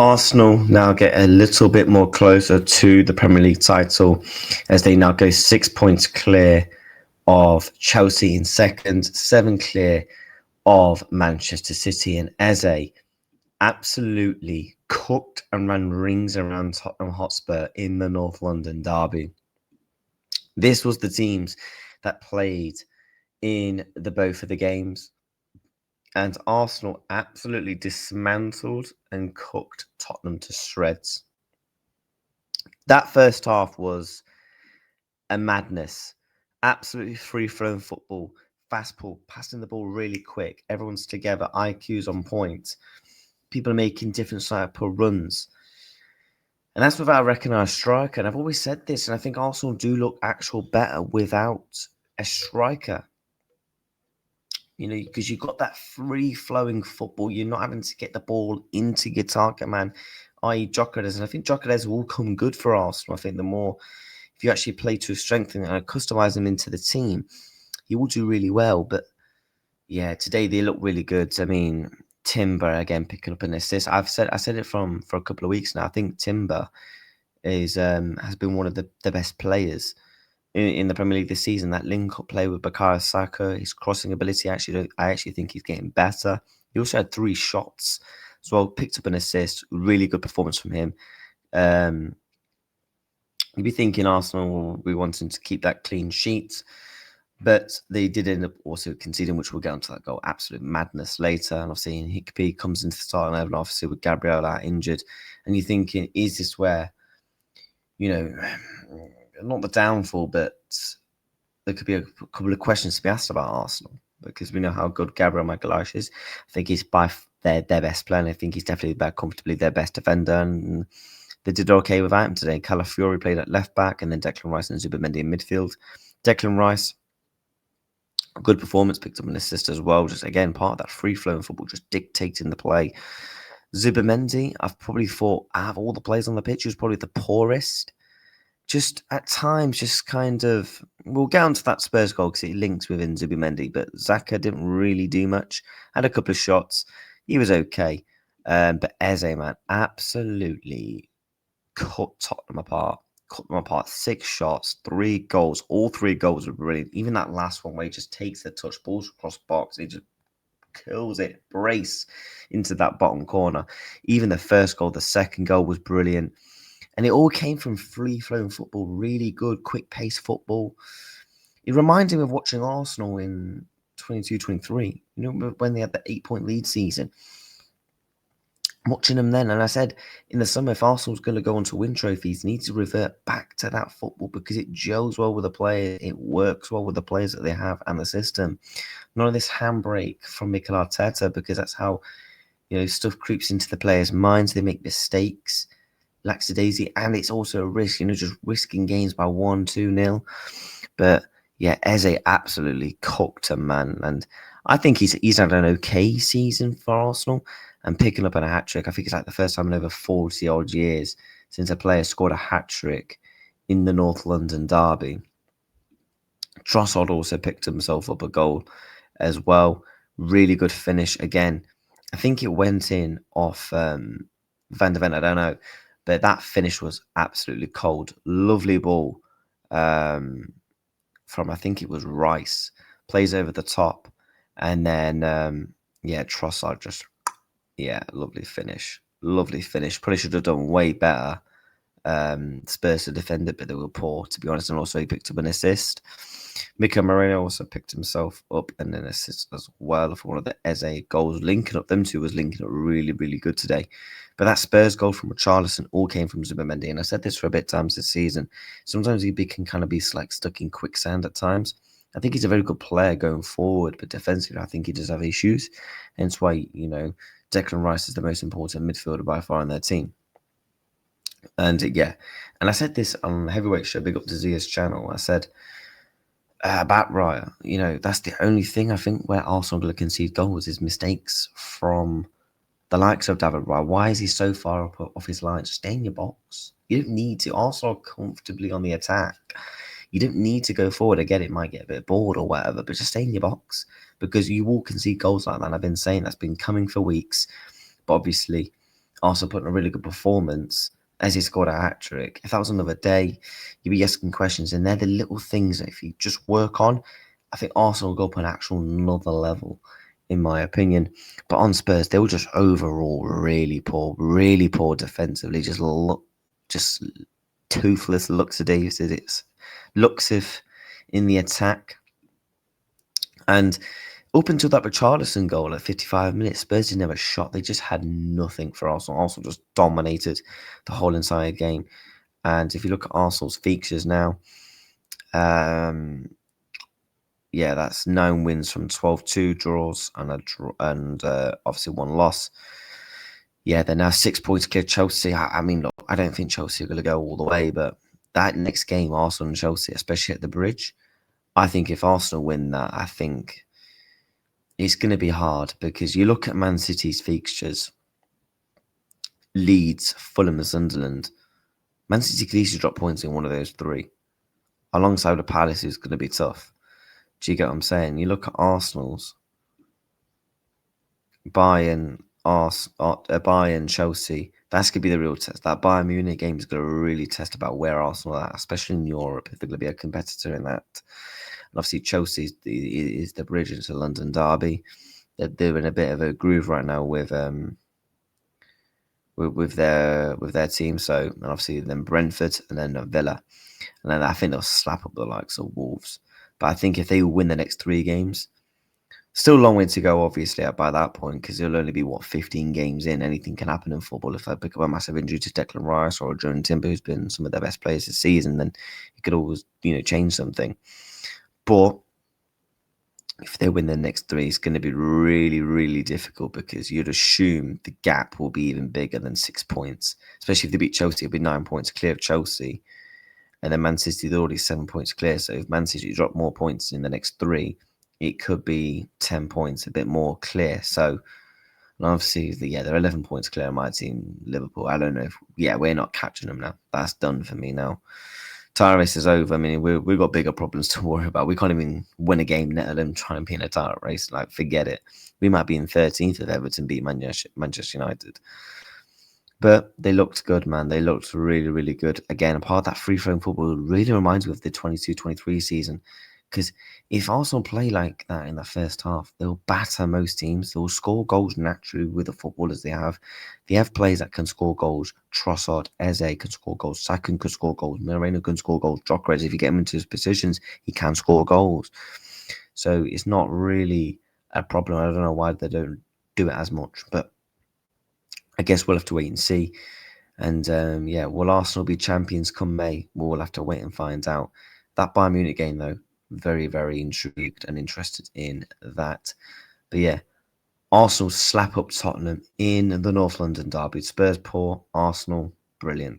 Arsenal now get a little bit more closer to the Premier League title as they now go 6 points clear of Chelsea in second, 7 clear of Manchester City, and Eze absolutely cooked and ran rings around Tottenham Hotspur in the North London derby. This was the teams that played in the both of the games, and Arsenal absolutely dismantled and cooked Tottenham to shreds. That first half was a madness. Absolutely free-flowing football, fast ball, passing the ball really quick. Everyone's together, IQ's on point. People are making different type of runs. And that's without a recognised striker. And I've always said this, and I think Arsenal do look actual better without a striker. You know, because you've got that free-flowing football. You're not having to get the ball into your target man, i.e. Gyökeres. And I think Gyökeres will come good for Arsenal. I think the more, if you actually play to strengthen and customise him into the team, he will do really well. But, yeah, today they look really good. I mean, Timber, again, picking up an assist. I said it for a couple of weeks now. I think Timber has been one of the best players in the Premier League this season. That link-up play with Bukayo Saka, his crossing ability, I actually think he's getting better. He also had 3 shots as well, picked up an assist. Really good performance from him. You'd be thinking Arsenal will be wanting to keep that clean sheet, but they did end up also conceding, which we'll get onto that goal. Absolute madness later. And obviously, Hickey comes into the starting 11, obviously with Gabriel out injured. And you're thinking, is this where, you know, not the downfall, but there could be a couple of questions to be asked about Arsenal, because we know how good Gabriel Magalhaes is. I think he's by their best player, and I think he's definitely comfortably their best defender, and they did okay without him today. Calafiori played at left back, and then Declan Rice and Zubimendi in midfield. Declan Rice, good performance, picked up an assist as well. Just again, part of that free-flowing football, just dictating the play. Zubimendi, I've probably thought, out of all the players on the pitch, he was probably the poorest. Just at times, just kind of, we'll get onto that Spurs goal because it links within Zubimendi, but Xhaka didn't really do much. Had a couple of shots. He was okay. But Eze, man, absolutely cut Tottenham apart. Cut them apart. 6 shots, 3 goals. All 3 goals were brilliant. Even that last one where he just takes the touch, balls across box. He just kills it, brace into that bottom corner. Even the first goal, the second goal was brilliant. And it all came from free-flowing football, really good, quick-paced football. It reminded me of watching Arsenal in 22-23, you know, when they had the 8-point lead season. Watching them then, and I said in the summer, if Arsenal's going to go on to win trophies, they need to revert back to that football because it gels well with the players, it works well with the players that they have and the system. None of this handbrake from Mikel Arteta, because that's how, you know, stuff creeps into the players' minds. They make mistakes. Lackadaisy, and it's also a risk, you know, just risking games by 1-2-0. But yeah, Eze absolutely cooked him, man. And I think he's had an okay season for Arsenal and picking up on a hat-trick. I think it's like the first time in over 40 odd years since a player scored a hat-trick in the North London derby. Trossard also picked himself up a goal as well. Really good finish again. I think it went in off Van der Ven, I don't know. But that finish was absolutely cold. Lovely ball from, I think it was Rice. Plays over the top. And then, Trossard just, lovely finish. Lovely finish. Probably should have done way better. Spurs to defend it, but they were poor, to be honest. And also he picked up an assist. Mika Moreno also picked himself up and an assist as well for one of the Eze goals. Linking up, them two was linking up really, really good today. But that Spurs goal from Richarlison all came from Zubimendi. And I said this for a bit times this season. Sometimes he can kind of be like stuck in quicksand at times. I think he's a very good player going forward, but defensively, I think he does have issues. Hence why, you know, Declan Rice is the most important midfielder by far in their team. And I said this on the Heavyweight Show, big up to Zia's channel. I said about Raya, you know, that's the only thing I think where Arsenal will concede goals is mistakes from the likes of David Raya. Why is he so far up off his line? Just stay in your box. You don't need to. Arsenal are comfortably on the attack. You don't need to go forward. Again, it might get a bit bored or whatever, but just stay in your box because you will concede goals like that. And I've been saying that's been coming for weeks. But obviously, Arsenal put in a really good performance as he scored a hat-trick. If that was another day, you'd be asking questions, and they're the little things that if you just work on, I think Arsenal will go up an actual another level, in my opinion. But on Spurs, they were just overall really poor defensively. Just toothless lackadaisical. It's Luxive in the attack. And up until that Richarlison goal at 55 minutes, Spurs didn't have a shot. They just had nothing for Arsenal. Arsenal just dominated the whole entire game. And if you look at Arsenal's fixtures now, yeah, that's 9 wins from 12, 2 draws and obviously 1 loss. Yeah, they're now 6 points clear Chelsea. I mean, look, I don't think Chelsea are going to go all the way, but that next game, Arsenal and Chelsea, especially at the Bridge, I think if Arsenal win that, I think it's going to be hard, because you look at Man City's fixtures, Leeds, Fulham and Sunderland. Man City could easily drop points in one of those 3. Alongside the Palace, who's going to be tough. Do you get what I'm saying? You look at Arsenal's, Bayern, Chelsea. That's going to be the real test. That Bayern Munich game is going to really test about where Arsenal are, especially in Europe, if they're going to be a competitor in that. And obviously, Chelsea is the bridge into London derby. They're in a bit of a groove right now with their team. So, and obviously then Brentford and then Villa, and then I think they'll slap up the likes of Wolves. But I think if they win the next 3 games, still a long way to go, obviously, by that point, because it'll only be 15 games in. Anything can happen in football. If I pick up a massive injury to Declan Rice or Jordan Timber, who's been some of their best players this season, then it could always change something. But if they win the next 3, it's going to be really, really difficult, because you'd assume the gap will be even bigger than 6 points. Especially if they beat Chelsea, it'll be 9 points clear of Chelsea. And then Man City, they're already 7 points clear. So if Man City drop more points in the next 3, it could be 10 points, a bit more clear. So, and obviously, they're 11 points clear on my team, Liverpool. I don't know we're not catching them now. That's done for me now. Title race is over. I mean, we've got bigger problems to worry about. We can't even win a game, let alone try and be in a title race. Like, forget it. We might be in 13th if Everton beat Manchester United. But they looked good, man. They looked really, really good. Again, a part of that free-flowing football really reminds me of the 22-23 season. Because if Arsenal play like that in the first half, they'll batter most teams. They'll score goals naturally with the footballers they have. They have players that can score goals. Trossard, Eze can score goals. Sakin can score goals. Moreno can score goals. Gyökeres, if you get him into his positions, he can score goals. So it's not really a problem. I don't know why they don't do it as much. But I guess we'll have to wait and see. And will Arsenal be champions come May? We'll have to wait and find out. That Bayern Munich game, though, very, very intrigued and interested in that. But yeah, Arsenal slap up Tottenham in the North London derby. Spurs poor, Arsenal brilliant.